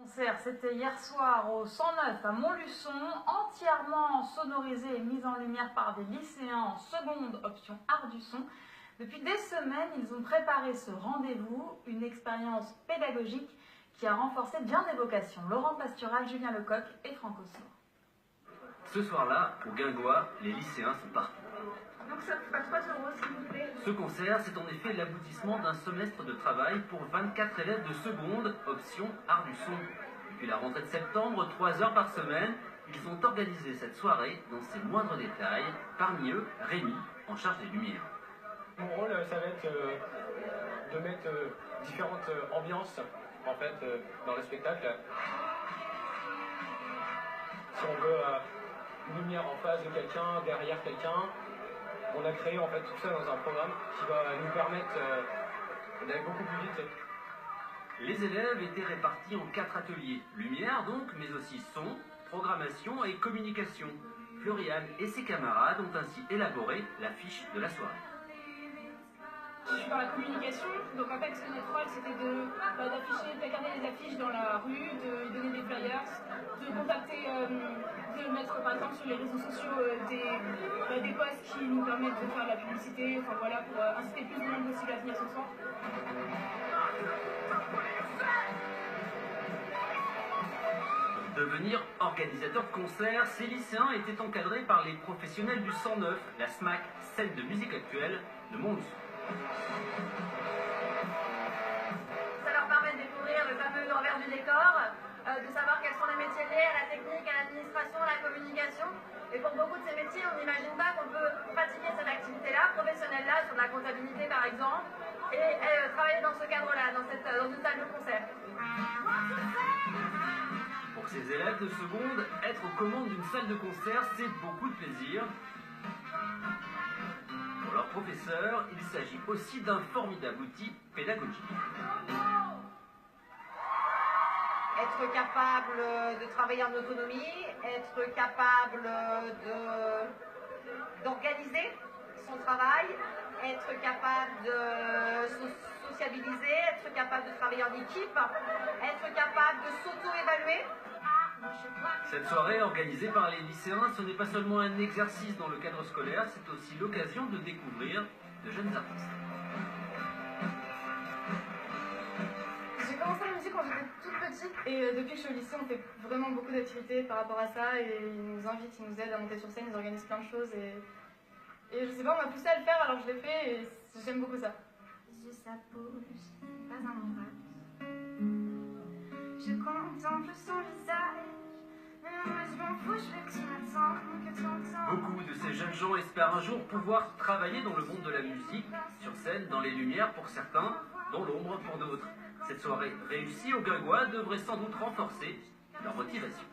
concert, c'était hier soir au 109 à Montluçon, entièrement sonorisé et mis en lumière par des lycéens en seconde option art du son. Depuis des semaines, ils ont préparé ce rendez-vous, une expérience pédagogique qui a renforcé bien des vocations. Laurent Pastural, Julien Lecoq et Franco Sour. Ce soir-là, au Guingois, les lycéens sont partout. Donc ça coûte pas 3 euros, s'il vous plaît. Ce concert, c'est en effet l'aboutissement d'un semestre de travail pour 24 élèves de seconde, option art du son. Depuis la rentrée de septembre, 3 heures par semaine, ils ont organisé cette soirée dans ses moindres détails. Parmi eux, Rémi, en charge des lumières. Mon rôle, ça va être de mettre différentes ambiances en fait, dans le spectacle. Si on veut une lumière en face de quelqu'un, derrière quelqu'un, on a créé en fait tout ça dans un programme qui va nous permettre d'aller beaucoup plus vite. Les élèves étaient répartis en 4 ateliers. Lumière donc, mais aussi son, programmation et communication. Floriane et ses camarades ont ainsi élaboré l'affiche de la soirée. Je suis dans la communication, donc en fait notre rôle c'était d'afficher, de placarder les affiches dans la rue, de donner des flyers, de contacter, de mettre par exemple sur les réseaux sociaux des posts qui nous permettent de faire de la publicité, enfin voilà, pour inciter plus de monde aussi à venir ce soir. Devenir organisateur de concerts, ces lycéens étaient encadrés par les professionnels du 109, la SMAC, scène de musique actuelle de Montluçon. Ça leur permet de découvrir le fameux envers du décor, de savoir quels sont les métiers liés à la technique, à l'administration, à la communication. Et pour beaucoup de ces métiers, on n'imagine pas qu'on peut pratiquer cette activité-là, professionnelle-là, sur de la comptabilité par exemple, et travailler dans ce cadre-là, dans une salle de concert. Pour ces élèves de seconde, être aux commandes d'une salle de concert, c'est beaucoup de plaisir. Pour leurs professeurs, il s'agit aussi d'un formidable outil pédagogique. Être capable de travailler en autonomie, être capable d'organiser son travail, être capable de sociabiliser, être capable de travailler en équipe, être capable de s'auto-évaluer. Cette soirée organisée par les lycéens, ce n'est pas seulement un exercice dans le cadre scolaire, c'est aussi l'occasion de découvrir de jeunes artistes. J'ai commencé la musique quand j'étais toute petite et depuis que je suis au lycée on fait vraiment beaucoup d'activités par rapport à ça et ils nous invitent, ils nous aident à monter sur scène, ils organisent plein de choses et je sais pas, on m'a poussé à le faire alors je l'ai fait et j'aime beaucoup ça. Ça bouge, pas un miracle. Je contemple son visage, mais moi je m'en fous, je veux que tu m'attends, que tu entends. Beaucoup de ces jeunes gens espèrent un jour pouvoir travailler dans le monde de la musique, sur scène, dans les lumières pour certains, dans l'ombre pour d'autres. Cette soirée réussie au Guingois devrait sans doute renforcer leur motivation.